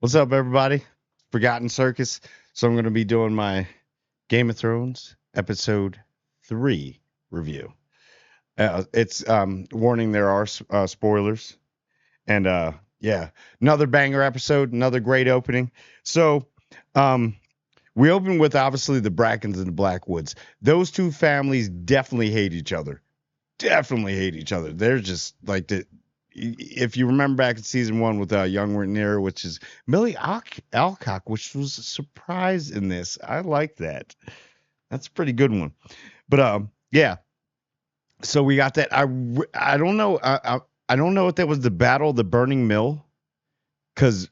What's up, everybody? Forgotten Circus. So I'm going to be doing my Game of Thrones episode 3 review. It's warning there are spoilers, and yeah, another banger episode, another great opening. So um, we open with obviously the Brackens and the Blackwoods. Those two families definitely hate each other. Definitely hate each other. They're just like the. If you remember back in season 1 with Young Rhaenyra, which is Millie Alcock, which was a surprise in this. I like that. That's a pretty good one. But yeah. So we got that. I don't know. I don't know if that was the battle of the Burning Mill, because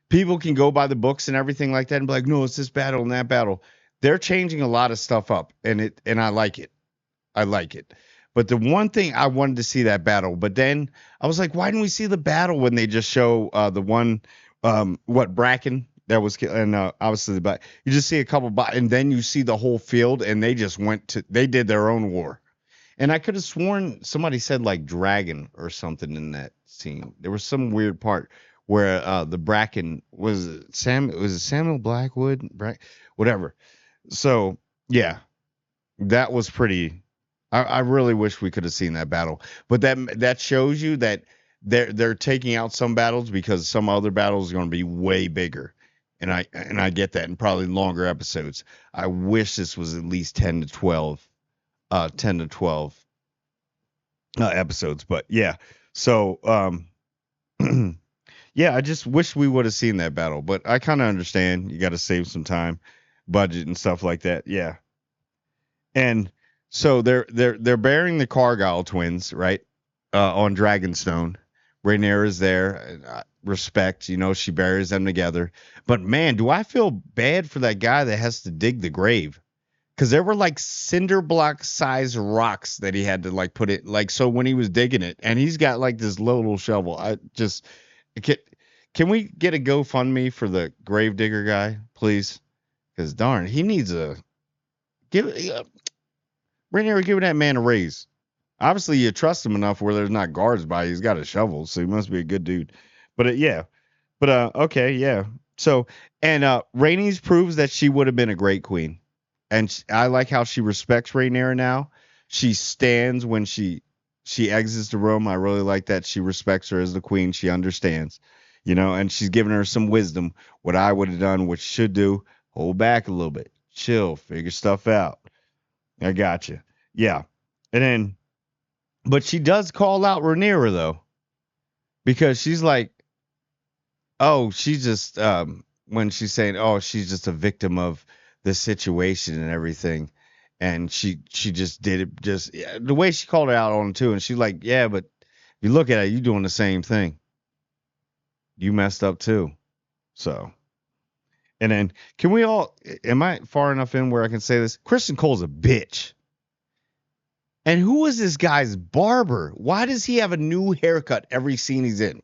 people can go by the books and everything like that and be like, no, it's this battle and that battle. They're changing a lot of stuff up, and I like it. I like it. But the one thing I wanted to see that battle, but then I was like, why didn't we see the battle when they just show the one, what Bracken that was, and obviously the back. You just see a couple, and then you see the whole field, and they did their own war. And I could have sworn somebody said like dragon or something in that scene. There was some weird part where the Bracken was it Samuel Blackwood, whatever. So yeah, that was pretty. I really wish we could have seen that battle, but that shows you that they're taking out some battles because some other battles are going to be way bigger, and I get that, and probably longer episodes. I wish this was at least 10 to 12 episodes, but yeah. So yeah, I just wish we would have seen that battle, but I kind of understand you got to save some time, budget and stuff like that. Yeah, and so they're burying the Cargyle twins, right? On Dragonstone. Rhaenyra is there. Respect, she buries them together. But man, do I feel bad for that guy that has to dig the grave? Because there were like cinder block size rocks that he had to like put it like so when he was digging it, and he's got like this little shovel. I just can, can we get a GoFundMe for the grave digger guy, please? Because darn, he needs a give. Rhaenyra giving that man a raise. Obviously, you trust him enough where there's not guards by. He's got a shovel, so he must be a good dude. But yeah, but okay, yeah. So and Rhaenys proves that she would have been a great queen, and I like how she respects Rhaenyra now. She stands when she exits the room. I really like that she respects her as the queen. She understands, and she's giving her some wisdom. What I would have done, what she should do, hold back a little bit, chill, figure stuff out. I got you. Yeah. And then, but she does call out Rhaenyra though, because she's like, oh, she's just, when she's saying, oh, she's just a victim of the situation and everything. And she just did it just yeah, the way she called her out on it too. And she's like, yeah, but if you look at it, you doing the same thing. You messed up too. So, and then am I far enough in where I can say this? Kristen Cole's a bitch. And who is this guy's barber? Why does he have a new haircut every scene he's in?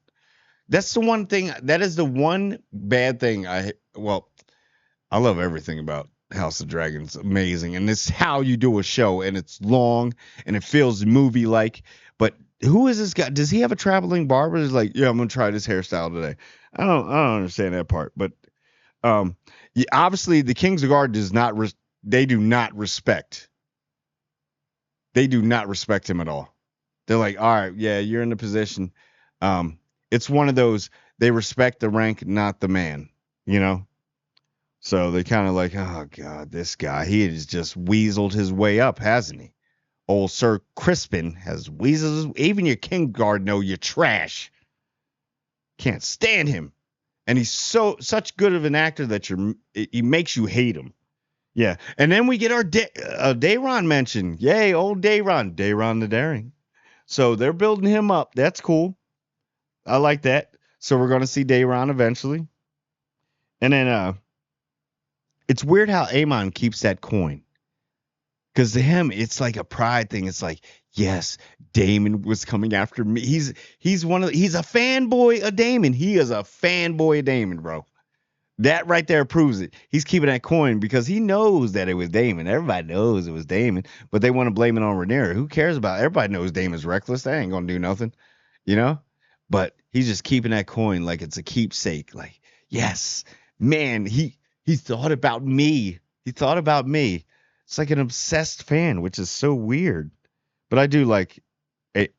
That's the one thing. That is the one bad thing. I love everything about House of Dragons. Amazing. And it's how you do a show. And it's long. And it feels movie-like. But who is this guy? Does he have a traveling barber? He's like, yeah, I'm going to try this hairstyle today. I don't understand that part. But yeah, obviously, the Kings of Guard they do not respect. They do not respect him at all. They're like, all right, yeah, you're in the position. It's one of those, they respect the rank, not the man, So they kind of like, oh, God, this guy, he has just weaseled his way up, hasn't he? Old Sir Crispin has weaseled. Even your King Guard know you're trash. Can't stand him. And he's such good of an actor that he makes you hate him. Yeah, and then we get our Daeron mention. Yay, old Daeron the Daring. So they're building him up. That's cool. I like that. So we're going to see Daeron eventually. And then it's weird how Aemon keeps that coin. Because to him, it's like a pride thing. It's like, yes, Daemon was coming after me. He's a fanboy of Daemon. He is a fanboy of Daemon, bro. That right there proves it. He's keeping that coin because he knows that it was Daemon. Everybody knows it was Daemon, but they want to blame it on Rhaenyra. Who cares about it? Everybody knows Daemon's reckless. They ain't going to do nothing, But he's just keeping that coin like it's a keepsake. Like, Yes, man, he thought about me. He thought about me. It's like an obsessed fan, which is so weird. But I do like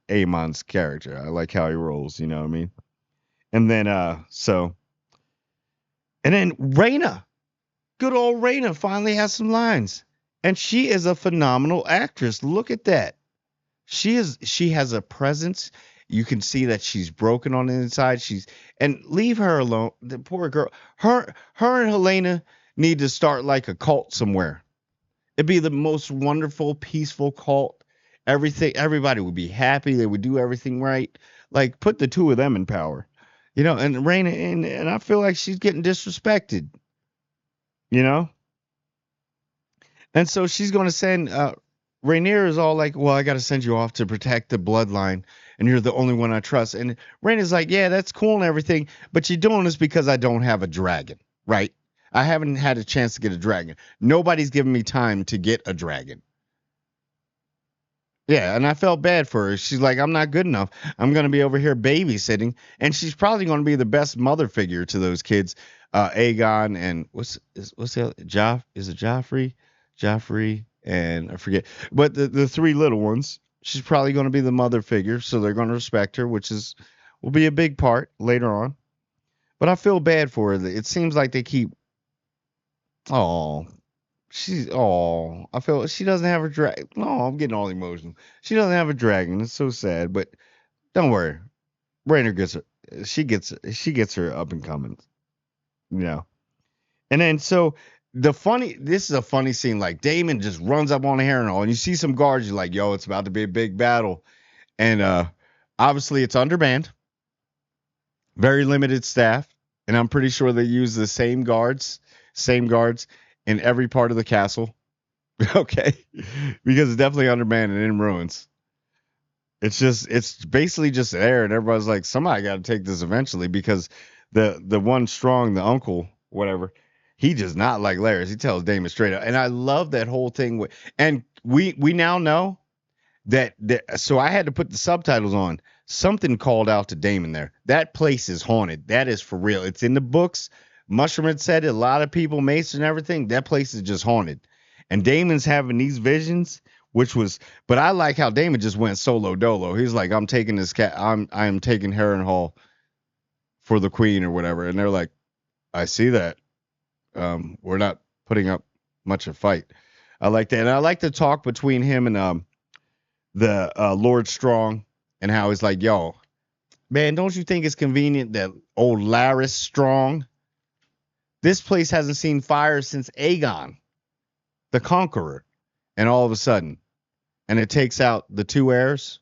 Amon's character. I like how he rolls. You know what I mean? And then and then Raina, good old Raina, finally has some lines, and she is a phenomenal actress. Look at that. She has a presence. You can see that she's broken on the inside. She's and leave her alone. The poor girl. Her and Helena need to start like a cult somewhere. It'd be the most wonderful, peaceful cult. Everybody would be happy. They would do everything right. Like put the two of them in power. And Raina and I feel like she's getting disrespected, you know? And so she's going to send Rainier is all like, "Well, I got to send you off to protect the bloodline, and you're the only one I trust." And Rainier's like, "Yeah, that's cool and everything, but you're doing this because I don't have a dragon, right? I haven't had a chance to get a dragon. Nobody's given me time to get a dragon." Yeah, and I felt bad for her. She's like, "I'm not good enough. I'm going to be over here babysitting," and she's probably going to be the best mother figure to those kids. Aegon and what's the other, is it Joffrey, and I forget, but the three little ones. She's probably going to be the mother figure, so they're going to respect her, which is will be a big part later on. But I feel bad for her. It seems like they keep. Oh, I feel she doesn't have her dragon. No, I'm getting all emotional. She doesn't have a dragon. It's so sad, but don't worry. Rainer gets her. She gets her up and coming. You know. And then so this is a funny scene. Like Damon just runs up on the Harrenhal, and you see some guards. You're like, yo, it's about to be a big battle. And obviously it's undermanned, very limited staff, and I'm pretty sure they use the same guards in every part of the castle. Okay, because it's definitely undermanned and in ruins. It's basically just there, and everybody's like, somebody got to take this eventually because the one strong, the uncle, whatever, he does not like Laris. He tells Damon straight up, and I love that whole thing. And we now know that. So I had to put the subtitles on. Something called out to Damon there. That place is haunted. That is for real. It's in the books. Mushroom had said it. A lot of people, Mason and everything. That place is just haunted. And Damon's having these visions, but I like how Damon just went solo dolo. He's like, I'm taking this cat. I'm taking Harrenhal for the queen or whatever. And they're like, I see that. We're not putting up much of a fight. I like that. And I like the talk between him and the Lord Strong and how he's like, yo, man, don't you think it's convenient that old Laris Strong, this place hasn't seen fire since Aegon, the Conqueror, and all of a sudden, and it takes out the two heirs,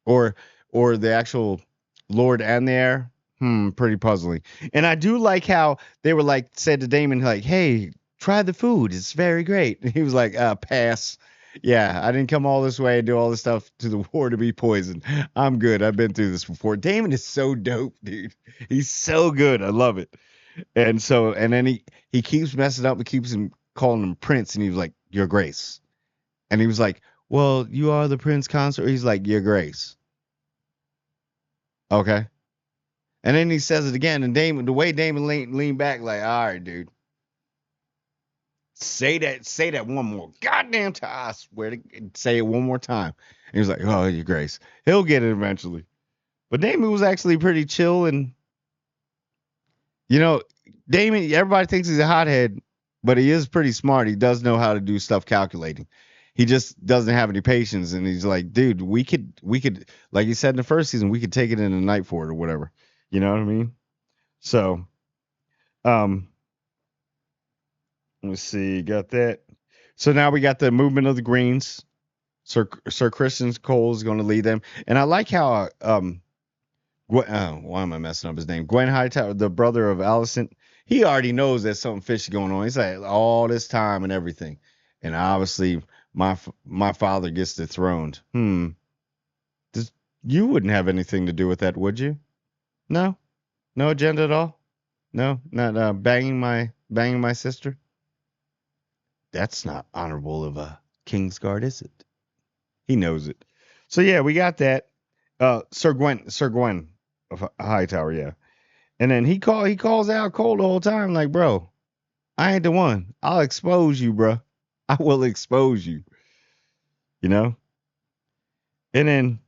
or the actual Lord and the heir. Pretty puzzling. And I do like how they were like said to Damon, like, "Hey, try the food. It's very great." And he was like, "Pass. Yeah, I didn't come all this way and do all this stuff to the war to be poisoned. I'm good. I've been through this before." Damon is so dope, dude. He's so good. I love it. And then he keeps messing up and keeps him calling him Prince, and he was like, "Your Grace." And he was like, "Well, you are the Prince Consort." He's like, "Your Grace." Okay. And then he says it again, and the way Damon leaned back, like, "All right, dude, say that one more goddamn time. I swear to say it one more time." And he was like, "Oh, Your Grace." He'll get it eventually. But Damon was actually pretty chill, and you know, Damon. Everybody thinks he's a hothead, but he is pretty smart. He does know how to do stuff calculating. He just doesn't have any patience, and he's like, "Dude, we could, like he said in the first season, we could take it in a night for it or whatever." You know what I mean? So, um, let's see, got that. So now we got the movement of the Greens. Sir Christian Cole is going to lead them, and I like how why am I messing up his name? Gwen Hightower, the brother of Alicent, he already knows there's something fishy going on. He's like all this time and everything, and obviously my father gets dethroned. Does, you wouldn't have anything to do with that, would you? No, no agenda at all. No, not banging my sister. That's not honorable of a Kingsguard, is it? He knows it. So yeah, we got that. Sir Gwen of Hightower, yeah. And then he calls out Cole the whole time, like, bro, I ain't the one. I'll expose you, bro. I will expose you. You know. And then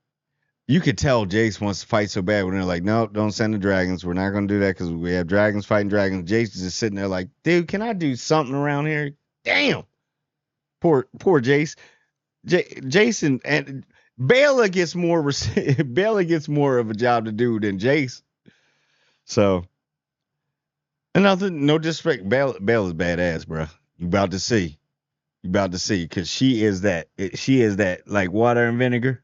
you could tell Jace wants to fight so bad when they're like, nope, don't send the dragons. We're not going to do that because we have dragons fighting dragons. Jace is just sitting there like, dude, can I do something around here? Damn. Poor Jace. Jason and Bela gets more Bela gets more of a job to do than Jace. So, and nothing, no disrespect. Bela's badass, bro. You about to see. You about to see because she is that like water and vinegar.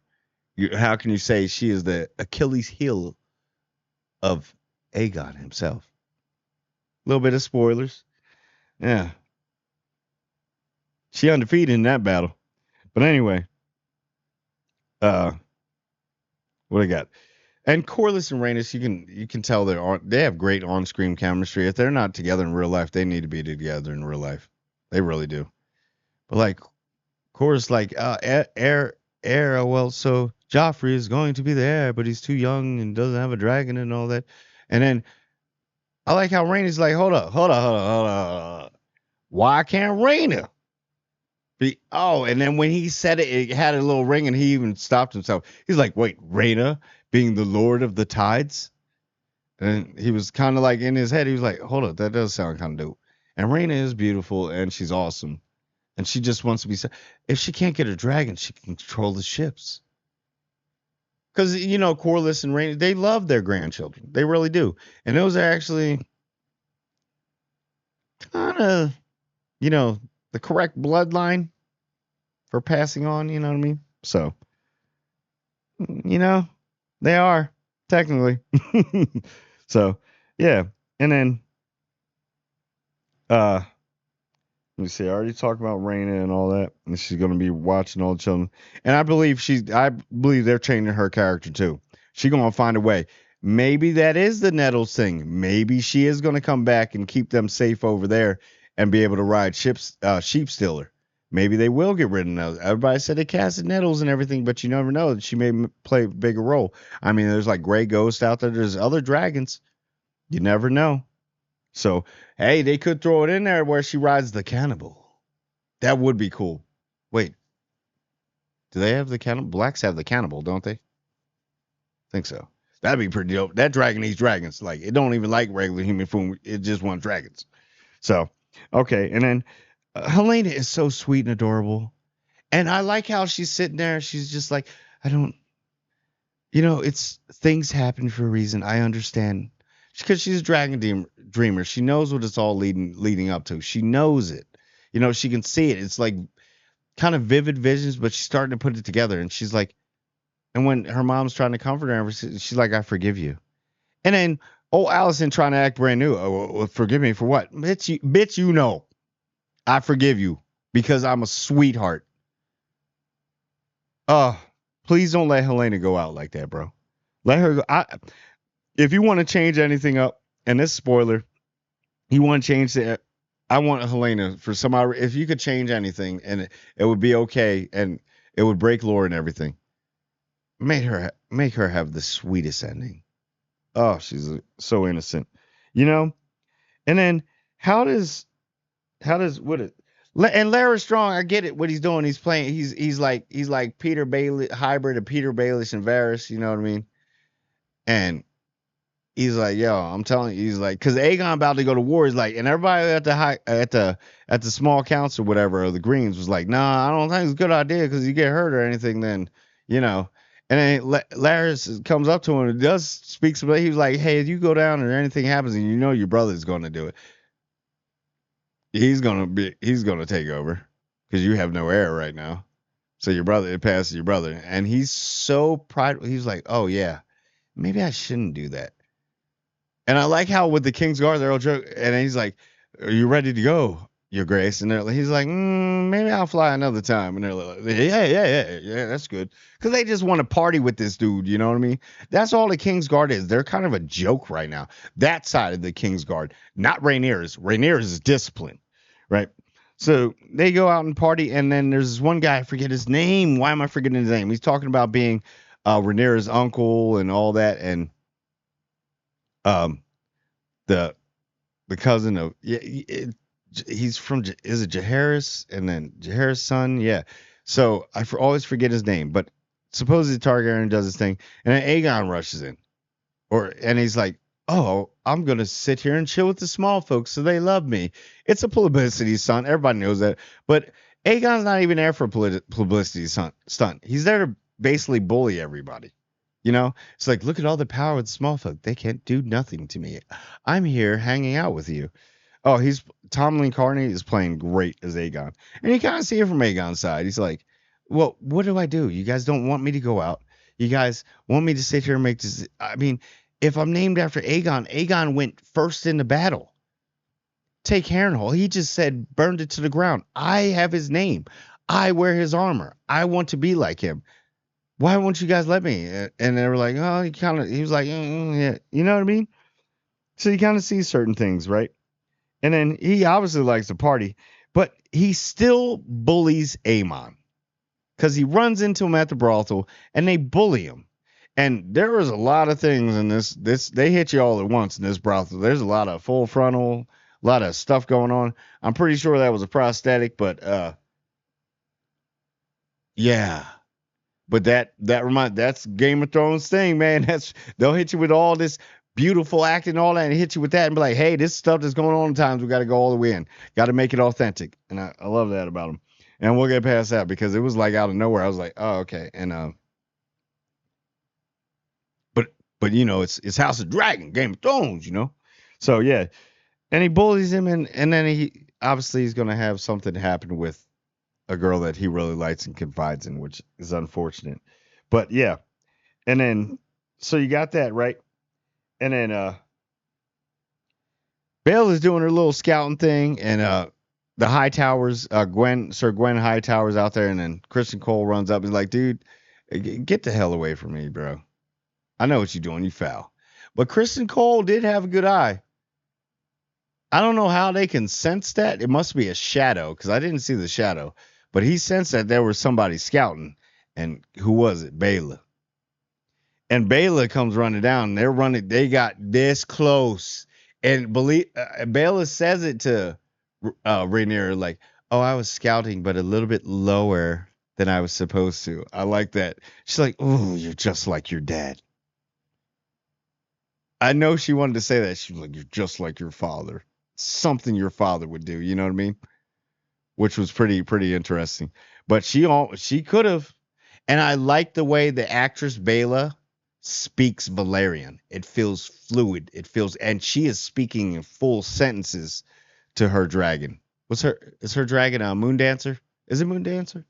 How can you say she is the Achilles heel of Aegon himself? A little bit of spoilers. Yeah. She undefeated in that battle. But anyway, uh, what I got? And Corliss and Rhaenys, you can tell they have great on-screen chemistry. If they're not together in real life, they need to be together in real life. They really do. But like Corliss, like heir. Well, so Joffrey is going to be the heir, but he's too young and doesn't have a dragon and all that. And then I like how Rhaenys like, hold up. Why can't Rhaena be? Oh, and then when he said it, it had a little ring, and he even stopped himself. He's like, wait, Rhaena being the Lord of the Tides? And he was kind of like in his head, he was like, hold up, that does sound kind of dope. And Rhaena is beautiful, and she's awesome. And she just wants to be. If she can't get a dragon, she can control the ships. Because, Corliss and Rhaena, they love their grandchildren. They really do. And those are actually kind of, the correct bloodline for passing on, you know what I mean? So, they are technically. So, yeah. And then, let me see. I already talked about Raina and all that, and she's going to be watching all the children. And I believe they're changing her character too. She's going to find a way. Maybe that is the Nettles thing. Maybe she is going to come back and keep them safe over there and be able to ride sheep stealer. Maybe they will get rid of Nettles. Everybody said they casted Nettles and everything, but you never know. She may play a bigger role. I mean, there's like Grey Ghost out there. There's other dragons. You never know. So, hey, they could throw it in there where she rides the cannibal. That would be cool. Wait, do they have the cannibal? Blacks have the cannibal, don't they? Think so. That'd be pretty dope. That dragon eats dragons. Like, it don't even like regular human food. It just wants dragons. So, okay. And then Helena is so sweet and adorable. And I like how she's sitting there. She's just like, I don't, it's things happen for a reason. I understand. Because she's a dragon dreamer. She knows what it's all leading up to. She knows it. She can see it. It's like kind of vivid visions, but she's starting to put it together. And she's like, and when her mom's trying to comfort her, she's like, I forgive you. And then, Allison trying to act brand new. Oh, well, forgive me for what? Bitch, I forgive you because I'm a sweetheart. Please don't let Helena go out like that, bro. Let her go. If you want to change anything up, and this spoiler, you want to change the. I want Helena for somebody. If you could change anything, and it would be okay, and it would break lore and everything. Make her have the sweetest ending. Oh, she's so innocent, And then how does what it? And Larry Strong, I get it. What he's doing, he's playing. He's like Peter Baelish, hybrid of Peter Baelish and Varys. You know what I mean? And he's like, yo, I'm telling you, he's like, because Aegon about to go to war. He's like, and everybody at the small council, whatever, or the Greens was like, nah, I don't think it's a good idea because you get hurt or anything, then. And then Larys comes up to him and does speak some. He was like, hey, if you go down or anything happens and your brother's going to do it, he's going to take over because you have no heir right now. So it passes your brother. And he's so prideful. He's like, oh, yeah, maybe I shouldn't do that. And I like how with the King's Guard, they're all joke. And he's like, are you ready to go, Your Grace? And he's like, maybe I'll fly another time. And they're like, yeah, that's good. Because they just want to party with this dude. You know what I mean? That's all the King's Guard is. They're kind of a joke right now. That side of the King's Guard, not Rhaenyra's. Rhaenyra's is discipline, right? So they go out and party. And then there's this one guy, I forget his name. Why am I forgetting his name? He's talking about being Rhaenyra's uncle and all that. And the cousin of he's from is it Jaehaerys and then Jaehaerys' son? Yeah. So always forget his name, but supposedly Targaryen does his thing, and then Aegon rushes in, and he's like, "Oh, I'm gonna sit here and chill with the small folks, so they love me." It's a publicity stunt. Everybody knows that, but Aegon's not even there for a publicity stunt. He's there to basically bully everybody. It's like, look at all the power with the small folk. They can't do nothing to me. I'm here hanging out with you. Oh, he's Tom Lynn Carney is playing great as Aegon, and you kind of see it from Aegon's side. He's like, "Well, what do I do? You guys don't want me to go out. You guys want me to sit here and make this. I mean, if I'm named after Aegon, Aegon went first in the battle. Take Harrenhal. He just said burned it to the ground. I have his name. I wear his armor. I want to be like him. Why won't you guys let me?" And they were like, "Oh, he was like, yeah, you know what I mean?" So you kind of see certain things, right? And then he obviously likes to party, but he still bullies Aemon because he runs into him at the brothel and they bully him. And there was a lot of things in this they hit you all at once in this brothel. There's a lot of full frontal, a lot of stuff going on. I'm pretty sure that was a prosthetic, but yeah. But that's Game of Thrones thing, man. They'll hit you with all this beautiful acting and all that, and hit you with that and be like, "Hey, this stuff that's going on at times, we got to go all the way in. Got to make it authentic." And I love that about them. And we'll get past that because it was like out of nowhere. I was like, "Oh, okay." And but it's House of Dragon, Game of Thrones. So yeah, and he bullies him, and then he's gonna have something happen with a girl that he really likes and confides in, which is unfortunate. But yeah, and then so you got that right, and then Bale is doing her little scouting thing, and the Hightowers, Sir Gwen Hightower's out there, and then Kristen Cole runs up and is like, "Dude, get the hell away from me, bro. I know what you're doing. You foul." But Kristen Cole did have a good eye. I don't know how they can sense that. It must be a shadow because I didn't see the shadow. But he sensed that there was somebody scouting. And who was it? Bela. And Bela comes running down. They're running. They got this close. And Bela says it to Rhaenyra like, "Oh, I was scouting, but a little bit lower than I was supposed to." I like that. She's like, "Oh, you're just like your dad." I know she wanted to say that. She was like, "You're just like your father." Something your father would do. You know what I mean? Which was pretty interesting. But she could have, and I like the way the actress Bela speaks Valerian. It feels fluid. And she is speaking in full sentences to her dragon. Is her dragon a Moon Dancer? Is it Moon Dancer?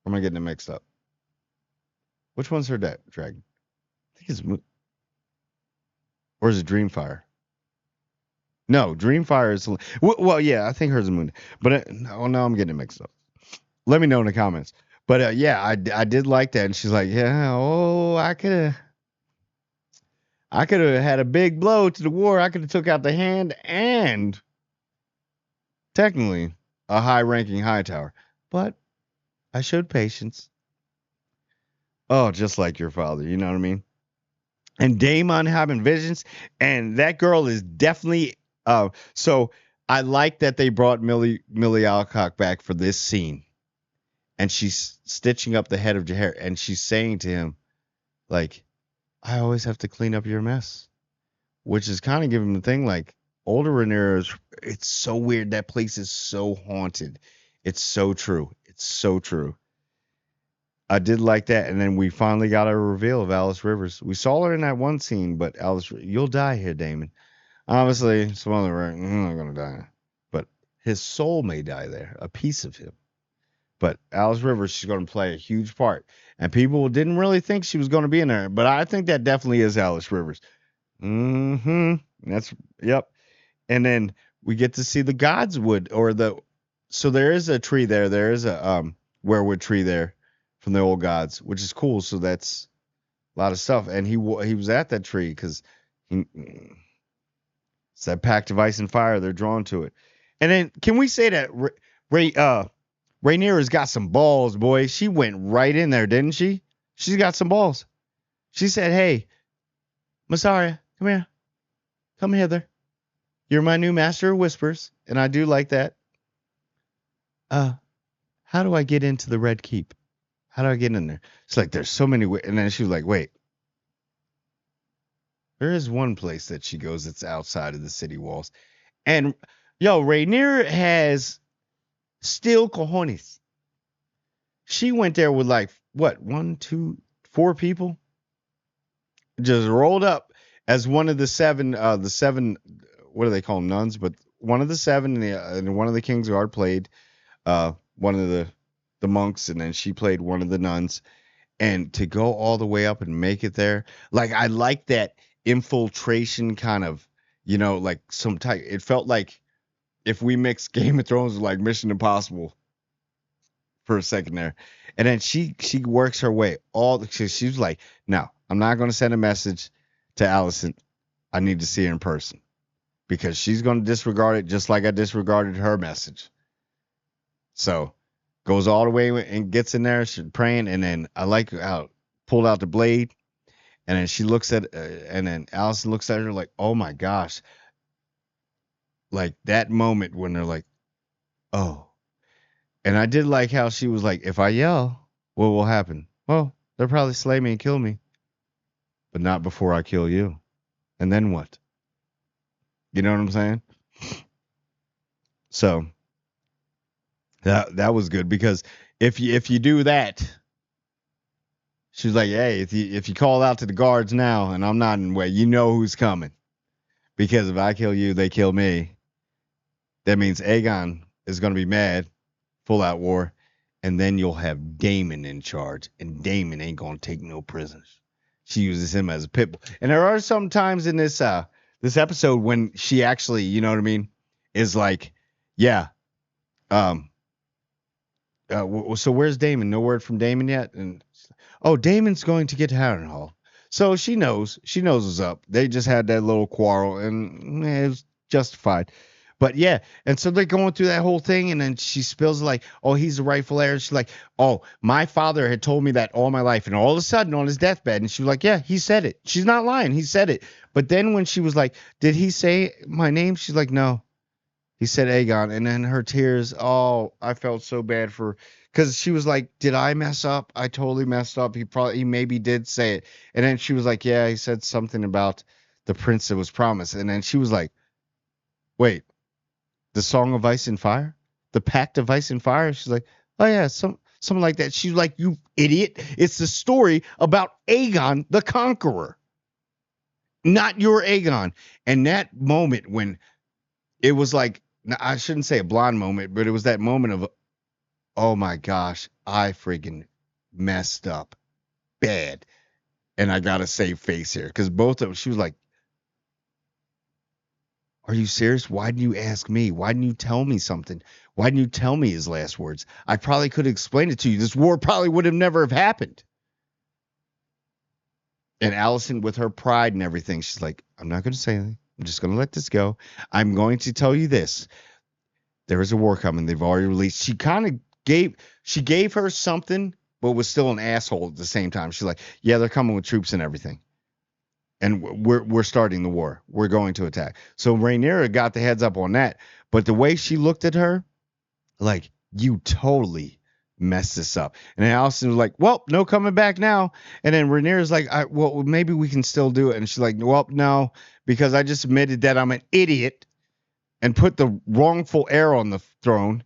Or am I getting it mixed up? Which one's her dragon? I think it's Moon, or is it Dreamfire? No, Dreamfire is. Well, yeah, I think hers is Moon. But no, I'm getting it mixed up. Let me know in the comments. But yeah, I did like that, and she's like, "Yeah, oh, I could have had a big blow to the war. I could have took out the hand and technically a high-ranking Hightower, but I showed patience." Oh, just like your father, you know what I mean? And Daemon having visions, and that girl is definitely. So I like that they brought Millie Alcock back for this scene, and she's stitching up the head of Jaehaerys, and she's saying to him, like, "I always have to clean up your mess," which is kind of giving him the thing like older Rhaenyra. It's so weird. That place is so haunted. It's so true. It's so true. I did like that, and then we finally got a reveal of Alice Rivers. We saw her in that one scene, but Alice, you'll die here, Damon. Obviously, some other right, I'm not gonna die, but his soul may die there, a piece of him. But Alice Rivers, she's going to play a huge part, and people didn't really think she was going to be in there, but I think that definitely is Alice Rivers. Mm-hmm. That's yep. And then we get to see the Godswood so there is a tree there. There is a werewood tree there from the old gods, which is cool. So that's a lot of stuff. And he was at that tree because it's that pact of ice and fire. They're drawn to it. And then can we say that Rhaenyra's got some balls, boy? She went right in there, didn't she? She's got some balls. She said, "Hey, Mysaria, come here. come hither. You're my new master of whispers, and I do like that. Uh, how do I get into the Red Keep? How do I get in there? It's like there's so many ways. And then she was like, wait, there is one place that she goes that's outside of the city walls. And yo, Rainier has still cojones. She went there with like what, one, two, four people, just rolled up as one of the seven. What do they call them, nuns? But one of the seven, and one of the King's Guard played one of the monks, and then she played one of the nuns. And to go all the way up and make it there, like I like that infiltration kind of, like some type. It felt like if we mixed Game of Thrones with like Mission Impossible for a second there. And then she works her way she's like, no, I'm not going to send a message to Allison. I need to see her in person because she's going to disregard it just like I disregarded her message. So goes all the way and gets in there, she's praying. And then I like how pulled out the blade. And then she looks at, and then Allison looks at her like, oh my gosh. Like that moment when they're like, oh. And I did like how she was like, if I yell, what will happen? Well, they'll probably slay me and kill me, but not before I kill you. And then what? You know what I'm saying? So that was good because if you do that, she was like, hey, if you call out to the guards now and I'm not in the way, you know who's coming. Because if I kill you, they kill me. That means Aegon is going to be mad. Full out war, and then you'll have Daemon in charge, and Daemon ain't gonna take no prisoners. She uses him as a pit bull, and there are some times in this episode when she actually, you know what I mean, is like, yeah, so where's Daemon? No word from Daemon yet, and oh, Daemon's going to get Harrenhal, so she knows what's up. They just had that little quarrel, and it was justified. But yeah, and so they're going through that whole thing, and then she spills like, oh, he's the rightful heir. She's like, oh, my father had told me that all my life. And all of a sudden on his deathbed, and she was like, yeah, he said it. She's not lying. He said it. But then when she was like, did he say my name? She's like, no, he said Aegon. And then her tears, oh, I felt so bad for, because she was like, did I mess up? I totally messed up. He maybe did say it. And then she was like, yeah, he said something about the prince that was promised. And then she was like, wait. The Song of Ice and Fire? The Pact of Ice and Fire? She's like, oh yeah, something like that. She's like, you idiot. It's the story about Aegon the Conqueror. Not your Aegon. And that moment when it was like, I shouldn't say a blonde moment, but it was that moment of, oh my gosh, I freaking messed up bad. And I got to save face here. Because both of them, she was like, are you serious? Why didn't you ask me? Why didn't you tell me something? Why didn't you tell me his last words? I probably could have explained it to you. This war probably would have never have happened. And Allison, with her pride and everything, she's like, I'm not going to say anything. I'm just going to let this go. I'm going to tell you this. There is a war coming. They've already released. She gave her something, but was still an asshole at the same time. She's like, yeah, they're coming with troops and everything. And we're starting the war. We're going to attack. So Rhaenyra got the heads up on that. But the way she looked at her, like, you totally messed this up. And then Allison was like, well, no coming back now. And then Rhaenyra's like, well, maybe we can still do it. And she's like, well, no, because I just admitted that I'm an idiot and put the wrongful heir on the throne.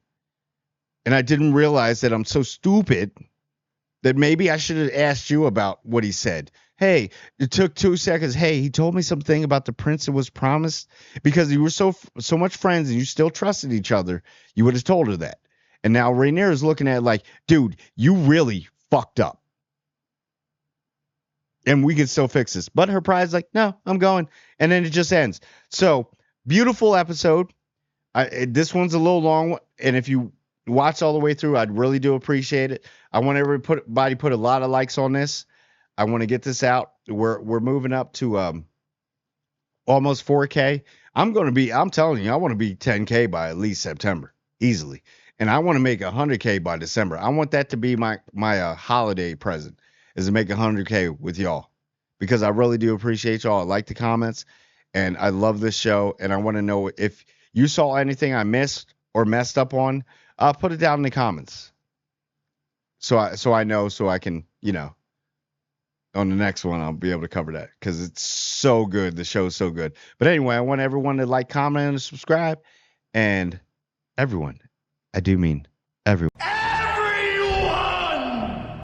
And I didn't realize that I'm so stupid that maybe I should have asked you about what he said. Hey, it took 2 seconds. Hey, he told me something about the prince that was promised, because you were so much friends and you still trusted each other. You would have told her that. And now Rhaenyra is looking at it like, dude, you really fucked up. And we can still fix this. But her pride's like, no, I'm going. And then it just ends. So beautiful episode. This one's a little long. And if you watch all the way through, I'd really do appreciate it. I want everybody put a lot of likes on this. I want to get this out. We're moving up to almost 4K. I'm telling you, I want to be 10K by at least September, easily. And I want to make 100K by December. I want that to be my holiday present, is to make 100K with y'all, because I really do appreciate y'all. I like the comments, and I love this show, and I want to know if you saw anything I missed or messed up on. Put it down in the comments, so I know, so I can, on the next one I'll be able to cover that because it's so good. The show's so good. But anyway, I want everyone to like, comment, and subscribe, and everyone, I do mean everyone.